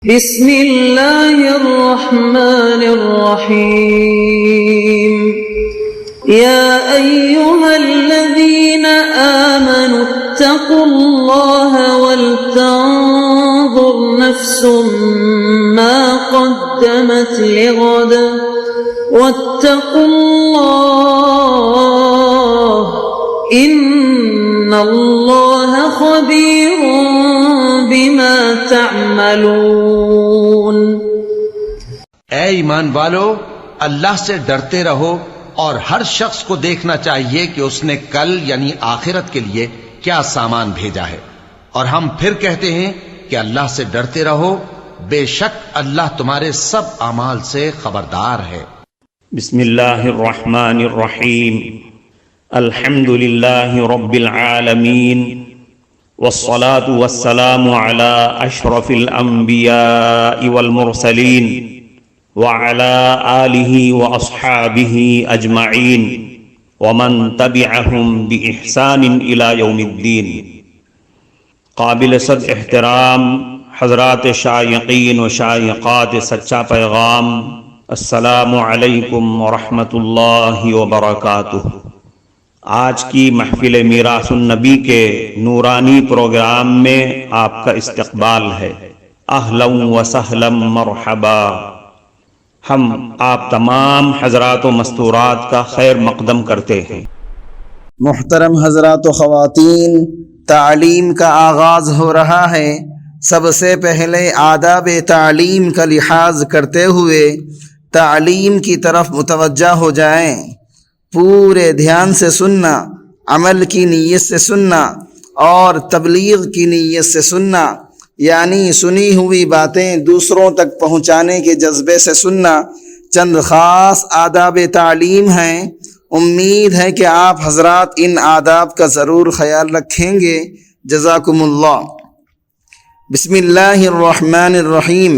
بسم اللہ الرحمن الرحیم یا ایہا الذین آمنوا اتقوا اللہ ولتنظر نفس ما قدمت لغد واتقوا اللہ ان اللہ خبیر بما تعملون۔ اے ایمان والو، اللہ سے ڈرتے رہو اور ہر شخص کو دیکھنا چاہیے کہ اس نے کل یعنی آخرت کے لیے کیا سامان بھیجا ہے، اور ہم پھر کہتے ہیں کہ اللہ سے ڈرتے رہو، بے شک اللہ تمہارے سب اعمال سے خبردار ہے۔ بسم اللہ الرحمن الرحیم، الحمد للہ رب العالمین، والصلاة والسلام على اشرف الانبیاء والمرسلین وعلى آلہ واصحابہ اجمعین ومن تبعہم بإحسان الى یوم الدین۔ قابل صد احترام حضرات شائقین و شائقات سچا پیغام، السلام علیکم ورحمۃ اللہ وبرکاتہ۔ آج کی محفل میراث النبی کے نورانی پروگرام میں آپ کا استقبال ہے۔ اہلا و سہلا مرحبا۔ ہم آپ تمام حضرات و مستورات کا خیر مقدم کرتے ہیں۔ محترم حضرات و خواتین، تعلیم کا آغاز ہو رہا ہے۔ سب سے پہلے آداب تعلیم کا لحاظ کرتے ہوئے تعلیم کی طرف متوجہ ہو جائیں۔ پورے دھیان سے سننا، عمل کی نیت سے سننا اور تبلیغ کی نیت سے سننا، یعنی سنی ہوئی باتیں دوسروں تک پہنچانے کے جذبے سے سننا۔ چند خاص آداب تعلیم ہیں، امید ہے کہ آپ حضرات ان آداب کا ضرور خیال رکھیں گے۔ جزاکم اللہ۔ بسم اللہ الرحمن الرحیم۔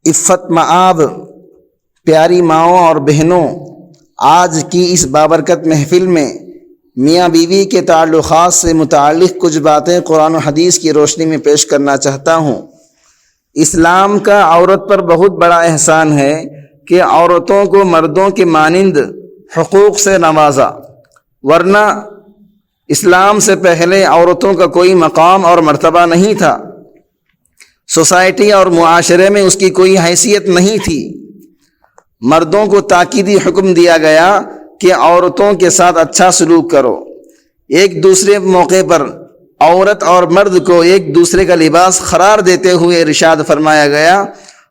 عفت مآب، پیاری ماؤں اور بہنوں، آج کی اس بابرکت محفل میں میاں بیوی کے تعلقات سے متعلق کچھ باتیں قرآن و حدیث کی روشنی میں پیش کرنا چاہتا ہوں۔ اسلام کا عورت پر بہت بڑا احسان ہے کہ عورتوں کو مردوں کے مانند حقوق سے نوازا، ورنہ اسلام سے پہلے عورتوں کا کوئی مقام اور مرتبہ نہیں تھا، سوسائٹی اور معاشرے میں اس کی کوئی حیثیت نہیں تھی۔ مردوں کو تاکیدی حکم دیا گیا کہ عورتوں کے ساتھ اچھا سلوک کرو۔ ایک دوسرے موقع پر عورت اور مرد کو ایک دوسرے کا لباس قرار دیتے ہوئے ارشاد فرمایا گیا،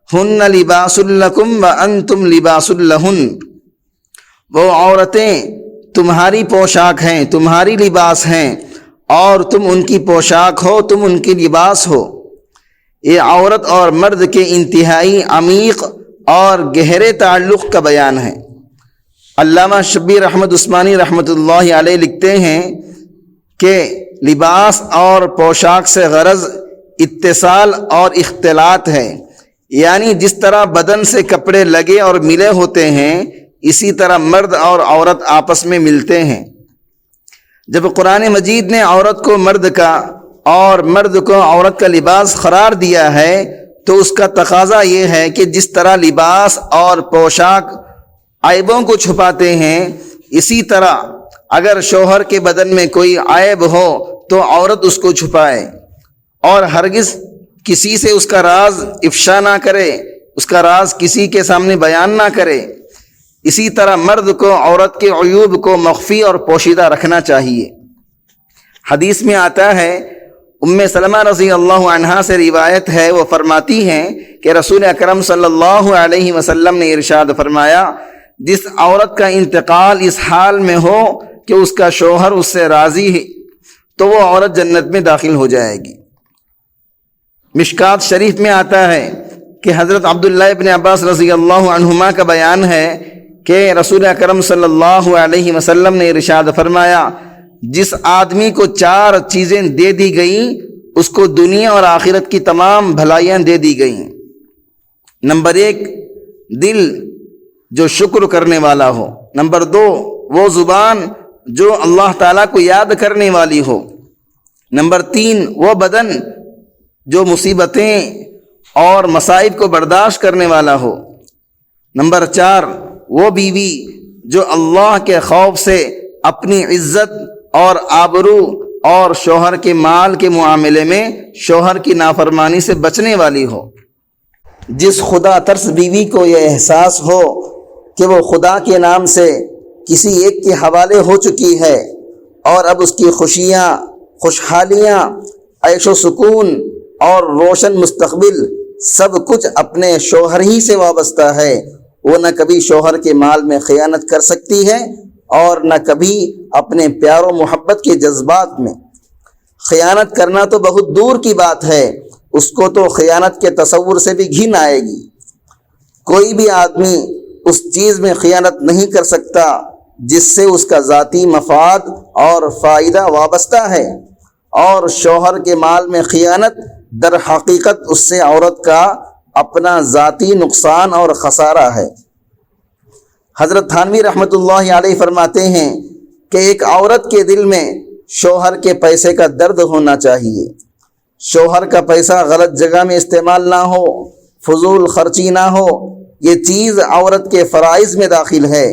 ہن لباس لکم وانتم لباس لہن۔ وہ عورتیں تمہاری پوشاک ہیں، تمہاری لباس ہیں، اور تم ان کی پوشاک ہو، تم ان کی لباس ہو۔ یہ عورت اور مرد کے انتہائی عمیق اور گہرے تعلق کا بیان ہے۔ علامہ شبیر احمد عثمانی رحمۃ اللہ علیہ لکھتے ہیں کہ لباس اور پوشاک سے غرض اتصال اور اختلاط ہے، یعنی جس طرح بدن سے کپڑے لگے اور ملے ہوتے ہیں، اسی طرح مرد اور عورت آپس میں ملتے ہیں۔ جب قرآن مجید نے عورت کو مرد کا اور مرد کو عورت کا لباس قرار دیا ہے تو اس کا تقاضا یہ ہے کہ جس طرح لباس اور پوشاک عیبوں کو چھپاتے ہیں، اسی طرح اگر شوہر کے بدن میں کوئی عیب ہو تو عورت اس کو چھپائے اور ہرگز کسی سے اس کا راز افشا نہ کرے، اس کا راز کسی کے سامنے بیان نہ کرے۔ اسی طرح مرد کو عورت کے عیوب کو مخفی اور پوشیدہ رکھنا چاہیے۔ حدیث میں آتا ہے، ام سلمہ رضی اللہ عنہا سے روایت ہے، وہ فرماتی ہیں کہ رسول اکرم صلی اللہ علیہ وسلم نے ارشاد فرمایا، جس عورت کا انتقال اس حال میں ہو کہ اس کا شوہر اس سے راضی ہے تو وہ عورت جنت میں داخل ہو جائے گی۔ مشکات شریف میں آتا ہے کہ حضرت عبداللہ ابن عباس رضی اللہ عنہما کا بیان ہے کہ رسول اکرم صلی اللہ علیہ وسلم نے ارشاد فرمایا، جس آدمی کو 4 چیزیں دے دی گئیں اس کو دنیا اور آخرت کی تمام بھلائیاں دے دی گئیں۔ نمبر 1، دل جو شکر کرنے والا ہو۔ نمبر 2، وہ زبان جو اللہ تعالیٰ کو یاد کرنے والی ہو۔ نمبر 3، وہ بدن جو مصیبتیں اور مصائب کو برداشت کرنے والا ہو۔ نمبر 4، وہ بیوی جو اللہ کے خوف سے اپنی عزت اور آبرو اور شوہر کے مال کے معاملے میں شوہر کی نافرمانی سے بچنے والی ہو۔ جس خدا ترس بیوی کو یہ احساس ہو کہ وہ خدا کے نام سے کسی ایک کے حوالے ہو چکی ہے اور اب اس کی خوشیاں، خوشحالیاں، عیش و سکون اور روشن مستقبل سب کچھ اپنے شوہر ہی سے وابستہ ہے، وہ نہ کبھی شوہر کے مال میں خیانت کر سکتی ہے اور نہ کبھی اپنے پیار و محبت کے جذبات میں۔ خیانت کرنا تو بہت دور کی بات ہے، اس کو تو خیانت کے تصور سے بھی گھن آئے گی۔ کوئی بھی آدمی اس چیز میں خیانت نہیں کر سکتا جس سے اس کا ذاتی مفاد اور فائدہ وابستہ ہے، اور شوہر کے مال میں خیانت در حقیقت اس سے عورت کا اپنا ذاتی نقصان اور خسارہ ہے۔ حضرت تھانوی رحمۃ اللہ علیہ فرماتے ہیں کہ ایک عورت کے دل میں شوہر کے پیسے کا درد ہونا چاہیے۔ شوہر کا پیسہ غلط جگہ میں استعمال نہ ہو، فضول خرچی نہ ہو، یہ چیز عورت کے فرائض میں داخل ہے۔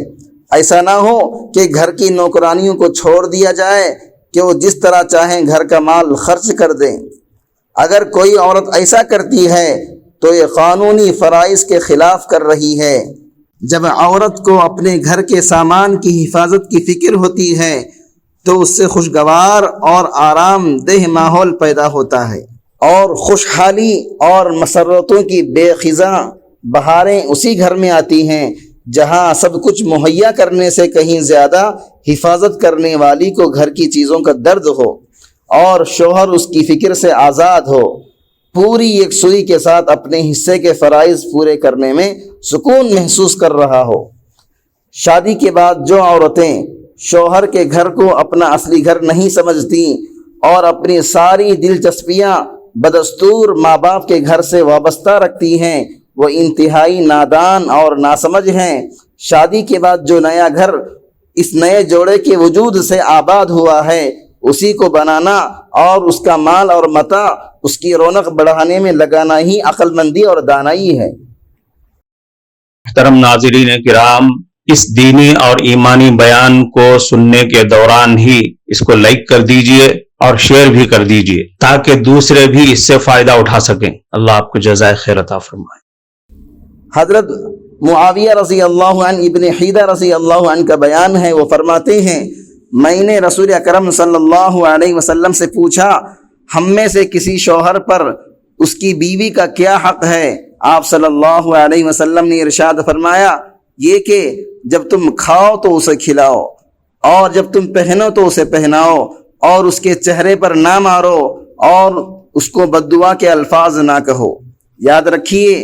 ایسا نہ ہو کہ گھر کی نوکرانیوں کو چھوڑ دیا جائے کہ وہ جس طرح چاہیں گھر کا مال خرچ کر دیں۔ اگر کوئی عورت ایسا کرتی ہے تو یہ قانونی فرائض کے خلاف کر رہی ہے۔ جب عورت کو اپنے گھر کے سامان کی حفاظت کی فکر ہوتی ہے تو اس سے خوشگوار اور آرام دہ ماحول پیدا ہوتا ہے، اور خوشحالی اور مسرتوں کی بے خزاں بہاریں اسی گھر میں آتی ہیں جہاں سب کچھ مہیا کرنے سے کہیں زیادہ حفاظت کرنے والی کو گھر کی چیزوں کا درد ہو اور شوہر اس کی فکر سے آزاد ہو، پوری یکسوئی کے ساتھ اپنے حصے کے فرائض پورے کرنے میں سکون محسوس کر رہا ہو۔ شادی کے بعد جو عورتیں شوہر کے گھر کو اپنا اصلی گھر نہیں سمجھتی اور اپنی ساری دلچسپیاں بدستور ماں باپ کے گھر سے وابستہ رکھتی ہیں، وہ انتہائی نادان اور ناسمجھ ہیں۔ شادی کے بعد جو نیا گھر اس نئے جوڑے کے وجود سے آباد ہوا ہے، اسی کو بنانا اور اس کا مال اور متاع اس کی رونق بڑھانے میں لگانا ہی عقل مندی اور دانائی ہے۔ محترم ناظرین کرام، اس دینی اور ایمانی بیان کو سننے کے دوران ہی اس کو لائک کر دیجئے اور شیئر بھی کر دیجئے تاکہ دوسرے بھی اس سے فائدہ اٹھا سکیں۔ اللہ آپ کو جزائے خیر عطا فرمائے۔ حضرت معاویہ رضی اللہ عنہ ابن حیدہ رضی اللہ عنہ کا بیان ہے، وہ فرماتے ہیں میں نے رسول اکرم صلی اللہ علیہ وسلم سے پوچھا ہم میں سے کسی شوہر پر اس کی بیوی کا کیا حق ہے؟ آپ صلی اللہ علیہ وسلم نے ارشاد فرمایا یہ کہ جب تم کھاؤ تو اسے کھلاؤ، اور جب تم پہنو تو اسے پہناؤ، اور اس کے چہرے پر نہ مارو اور اس کو بددعا کے الفاظ نہ کہو۔ یاد رکھیے،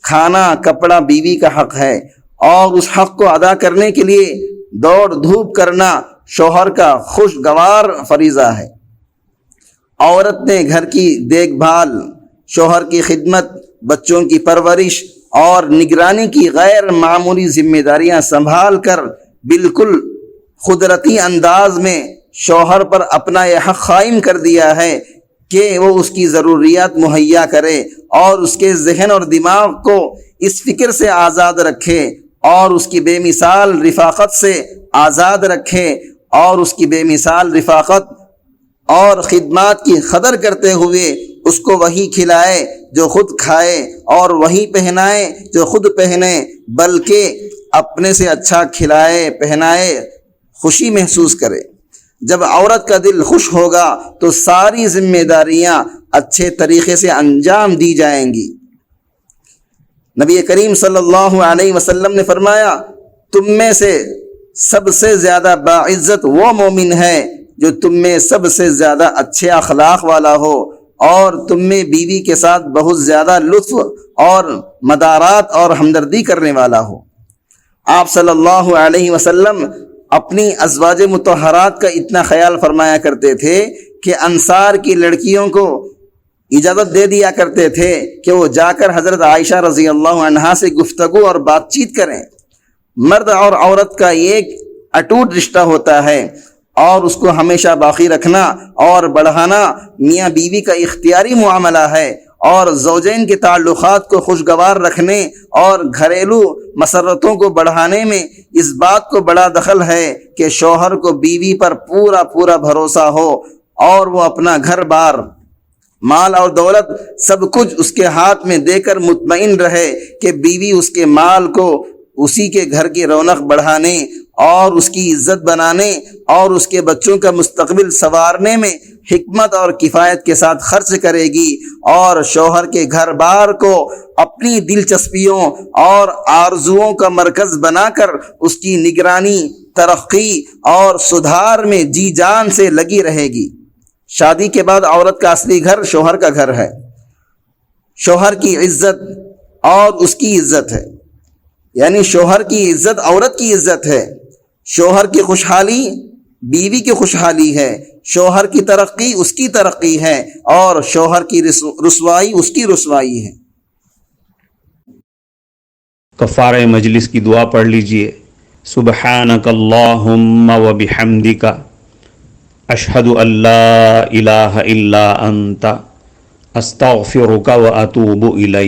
کھانا کپڑا بیوی کا حق ہے، اور اس حق کو ادا کرنے کے لیے دوڑ دھوپ کرنا شوہر کا خوشگوار فریضہ ہے۔ عورت نے گھر کی دیکھ بھال، شوہر کی خدمت، بچوں کی پرورش اور نگرانی کی غیر معمولی ذمہ داریاں سنبھال کر بالکل قدرتی انداز میں شوہر پر اپنا یہ حق قائم کر دیا ہے کہ وہ اس کی ضروریات مہیا کرے اور اس کے ذہن اور دماغ کو اس فکر سے آزاد رکھے اور اس کی بے مثال رفاقت سے آزاد رکھے اور اس کی بے مثال رفاقت اور خدمات کی قدر کرتے ہوئے اس کو وہی کھلائے جو خود کھائے اور وہی پہنائے جو خود پہنے، بلکہ اپنے سے اچھا کھلائے پہنائے، خوشی محسوس کرے۔ جب عورت کا دل خوش ہوگا تو ساری ذمہ داریاں اچھے طریقے سے انجام دی جائیں گی۔ نبی کریم صلی اللہ علیہ وسلم نے فرمایا تم میں سے سب سے زیادہ باعزت وہ مومن ہے جو تم میں سب سے زیادہ اچھے اخلاق والا ہو اور تم میں بیوی کے ساتھ بہت زیادہ لطف اور مدارات اور ہمدردی کرنے والا ہو۔ آپ صلی اللہ علیہ وسلم اپنی ازواج مطہرات کا اتنا خیال فرمایا کرتے تھے کہ انصار کی لڑکیوں کو اجازت دے دیا کرتے تھے کہ وہ جا کر حضرت عائشہ رضی اللہ عنہا سے گفتگو اور بات چیت کریں۔ مرد اور عورت کا ایک اٹوٹ رشتہ ہوتا ہے اور اس کو ہمیشہ باقی رکھنا اور بڑھانا میاں بیوی کا اختیاری معاملہ ہے، اور زوجین کے تعلقات کو خوشگوار رکھنے اور گھریلو مسرتوں کو بڑھانے میں اس بات کو بڑا دخل ہے کہ شوہر کو بیوی پر پورا پورا بھروسہ ہو اور وہ اپنا گھر بار، مال اور دولت سب کچھ اس کے ہاتھ میں دے کر مطمئن رہے کہ بیوی اس کے مال کو اسی کے گھر کی رونق بڑھانے اور اس کی عزت بنانے اور اس کے بچوں کا مستقبل سنوارنے میں حکمت اور کفایت کے ساتھ خرچ کرے گی، اور شوہر کے گھر بار کو اپنی دلچسپیوں اور آرزوؤں کا مرکز بنا کر اس کی نگرانی، ترقی اور سدھار میں جی جان سے لگی رہے گی۔ شادی کے بعد عورت کا اصلی گھر شوہر کا گھر ہے۔ شوہر کی عزت اور اس کی عزت ہے، یعنی شوہر کی عزت عورت کی عزت ہے، شوہر کی خوشحالی بیوی کی خوشحالی ہے، شوہر کی ترقی اس کی ترقی ہے، اور شوہر کی رسوائی اس کی رسوائی ہے۔ کفارہ مجلس کی دعا پڑھ لیجئے۔ سبحانک اللہم و بحمدک، اشہد ان لا الہ الا انت، استغفرک و اتوب الیک۔